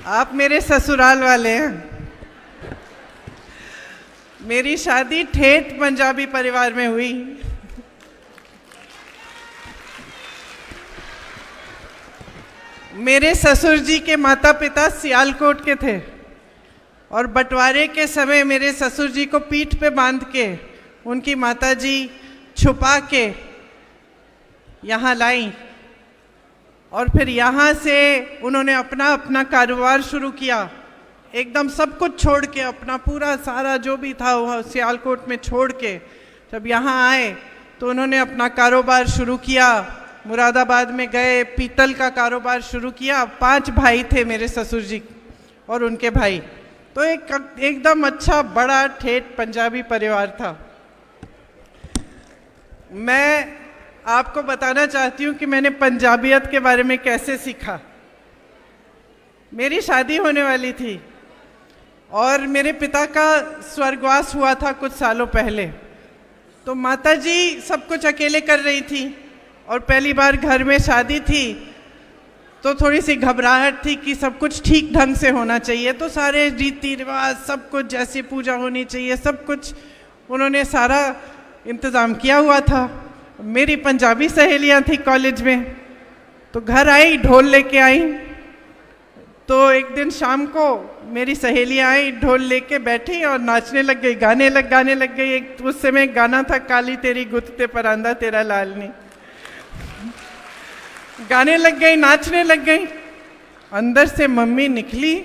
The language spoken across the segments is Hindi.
आप मेरे ससुराल वाले हैं। मेरी शादी ठेठ पंजाबी परिवार में हुई। मेरे ससुर जी के माता पिता सियालकोट के थे और बंटवारे के समय मेरे ससुर जी को पीठ पे बांध के उनकी माता जी छुपा के यहाँ लाई और फिर यहाँ से उन्होंने अपना अपना कारोबार शुरू किया। एकदम सब कुछ छोड़ के, अपना पूरा सारा जो भी था वह सियालकोट में छोड़ के जब यहाँ आए तो उन्होंने अपना कारोबार शुरू किया। मुरादाबाद में गए, पीतल का कारोबार शुरू किया। 5 भाई थे मेरे ससुर जी और उनके भाई। तो एकदम अच्छा बड़ा ठेठ पंजाबी परिवार था। मैं आपको बताना चाहती हूँ कि मैंने पंजाबियत के बारे में कैसे सीखा। मेरी शादी होने वाली थी और मेरे पिता का स्वर्गवास हुआ था कुछ सालों पहले। तो माता जी सब कुछ अकेले कर रही थी और पहली बार घर में शादी थी तो थोड़ी सी घबराहट थी कि सब कुछ ठीक ढंग से होना चाहिए। तो सारे रीति रिवाज, सब कुछ जैसी पूजा होनी चाहिए, सब कुछ उन्होंने सारा इंतज़ाम किया हुआ था। मेरी पंजाबी सहेलियां थी कॉलेज में, तो घर आई, ढोल लेके आई। तो एक दिन शाम को मेरी सहेलियां आई, ढोल लेके बैठी और नाचने लग गई, गाने लग गई। एक उस समय एक गाना था, काली तेरी गुत्ते परांदा तेरा लाल नहीं। गाने लग गई, नाचने लग गई। अंदर से मम्मी निकली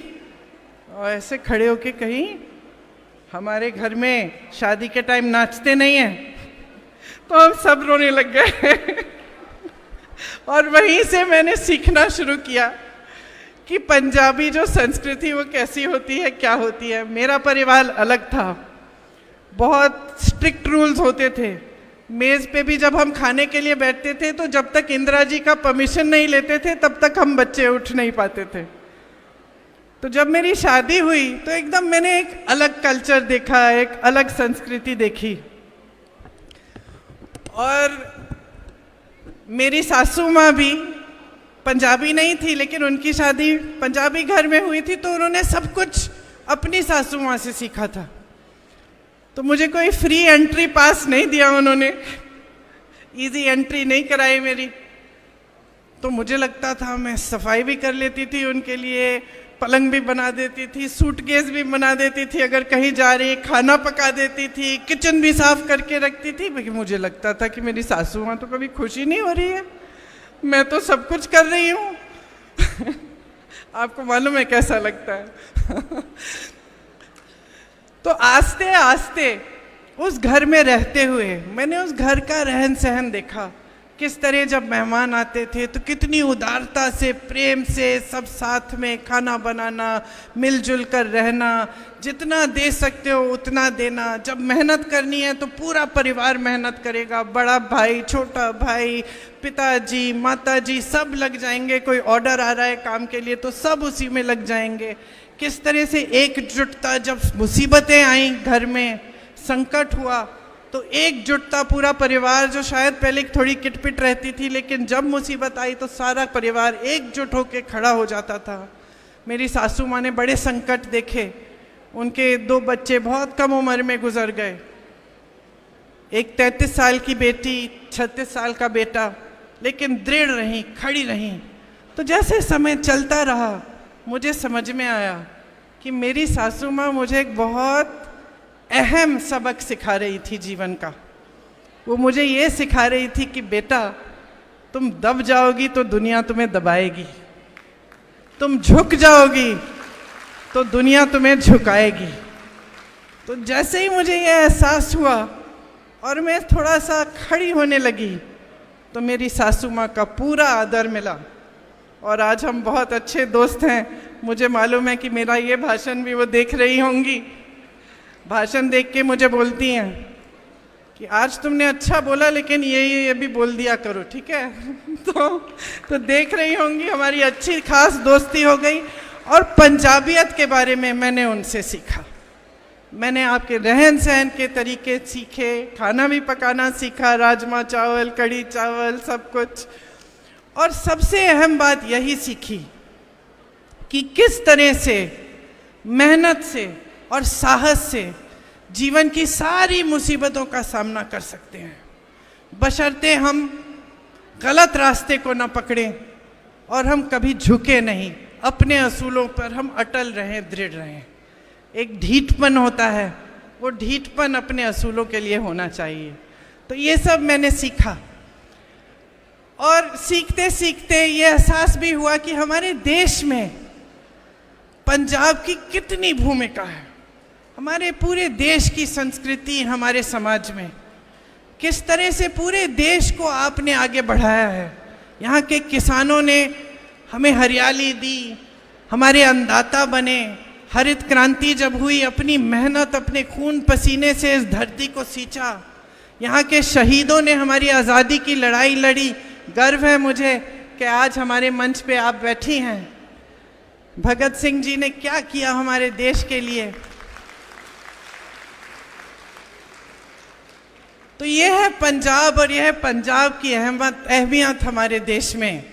और ऐसे खड़े होके कही, हमारे घर में शादी के टाइम नाचते नहीं हैं। तो हम सब रोने लग गए और वहीं से मैंने सीखना शुरू किया कि पंजाबी जो संस्कृति वो कैसी होती है, क्या होती है। मेरा परिवार अलग था, बहुत स्ट्रिक्ट रूल्स होते थे। मेज़ पे भी जब हम खाने के लिए बैठते थे तो जब तक इंदिरा जी का परमिशन नहीं लेते थे तब तक हम बच्चे उठ नहीं पाते थे। तो जब मेरी शादी हुई तो एकदम मैंने एक अलग कल्चर देखा, एक अलग संस्कृति देखी। और मेरी सासू माँ भी पंजाबी नहीं थी, लेकिन उनकी शादी पंजाबी घर में हुई थी, तो उन्होंने सब कुछ अपनी सासू माँ से सीखा था। तो मुझे कोई फ्री एंट्री पास नहीं दिया उन्होंने, इजी एंट्री नहीं कराई मेरी। तो मुझे लगता था मैं सफाई भी कर लेती थी उनके लिए, पलंग भी बना देती थी, सूटकेस भी बना देती थी, अगर कहीं जा रही खाना पका देती थी, किचन भी साफ करके रखती थी। लेकिन मुझे लगता था कि मेरी सासू माँ तो कभी खुशी नहीं हो रही है, मैं तो सब कुछ कर रही हूँ। आपको मालूम है कैसा लगता है। तो आस्ते आस्ते उस घर में रहते हुए मैंने उस घर का रहन सहन देखा। किस तरह जब मेहमान आते थे तो कितनी उदारता से, प्रेम से सब साथ में खाना बनाना, मिलजुल कर रहना, जितना दे सकते हो उतना देना। जब मेहनत करनी है तो पूरा परिवार मेहनत करेगा, बड़ा भाई, छोटा भाई, पिताजी, माताजी सब लग जाएंगे। कोई ऑर्डर आ रहा है काम के लिए तो सब उसी में लग जाएंगे। किस तरह से एकजुटता, जब मुसीबतें आई घर में, संकट हुआ तो एकजुटता, पूरा परिवार जो शायद पहले थोड़ी किटपिट रहती थी, लेकिन जब मुसीबत आई तो सारा परिवार एकजुट होकर खड़ा हो जाता था। मेरी सासू माँ ने बड़े संकट देखे, उनके 2 बच्चे बहुत कम उम्र में गुजर गए। एक 33 साल की बेटी, 36 साल का बेटा, लेकिन दृढ़ रहीं, खड़ी रहीं। तो जैसे समय चलता रहा मुझे समझ में आया कि मेरी सासू माँ मुझे एक बहुत अहम सबक सिखा रही थी जीवन का। वो मुझे ये सिखा रही थी कि बेटा, तुम दब जाओगी तो दुनिया तुम्हें दबाएगी, तुम झुक जाओगी तो दुनिया तुम्हें झुकाएगी। तो जैसे ही मुझे ये एहसास हुआ और मैं थोड़ा सा खड़ी होने लगी तो मेरी सासू माँ का पूरा आदर मिला और आज हम बहुत अच्छे दोस्त हैं। मुझे मालूम है कि मेरा ये भाषण भी वो देख रही होंगी। भाषण देख के मुझे बोलती हैं कि आज तुमने अच्छा बोला, लेकिन ये भी बोल दिया करो, ठीक है। तो देख रही होंगी, हमारी अच्छी खास दोस्ती हो गई। और पंजाबियत के बारे में मैंने उनसे सीखा। मैंने आपके रहन सहन के तरीके सीखे, खाना भी पकाना सीखा, राजमा चावल, कढ़ी चावल, सब कुछ। और सबसे अहम बात यही सीखी कि किस तरह से मेहनत से और साहस से जीवन की सारी मुसीबतों का सामना कर सकते हैं, बशर्ते हम गलत रास्ते को न पकड़ें और हम कभी झुके नहीं, अपने असूलों पर हम अटल रहें, दृढ़ रहें। एक ढीठपन होता है, वो ढीठपन अपने असूलों के लिए होना चाहिए। तो ये सब मैंने सीखा और सीखते सीखते ये एहसास भी हुआ कि हमारे देश में पंजाब की कितनी भूमिका है, हमारे पूरे देश की संस्कृति, हमारे समाज में किस तरह से पूरे देश को आपने आगे बढ़ाया है। यहाँ के किसानों ने हमें हरियाली दी, हमारे अन्नदाता बने, हरित क्रांति जब हुई अपनी मेहनत, अपने खून पसीने से इस धरती को सींचा। यहाँ के शहीदों ने हमारी आज़ादी की लड़ाई लड़ी। गर्व है मुझे कि आज हमारे मंच पे आप बैठी हैं। भगत सिंह जी ने क्या किया हमारे देश के लिए। तो ये है पंजाब और यह है पंजाब की अहमियत हमारे देश में।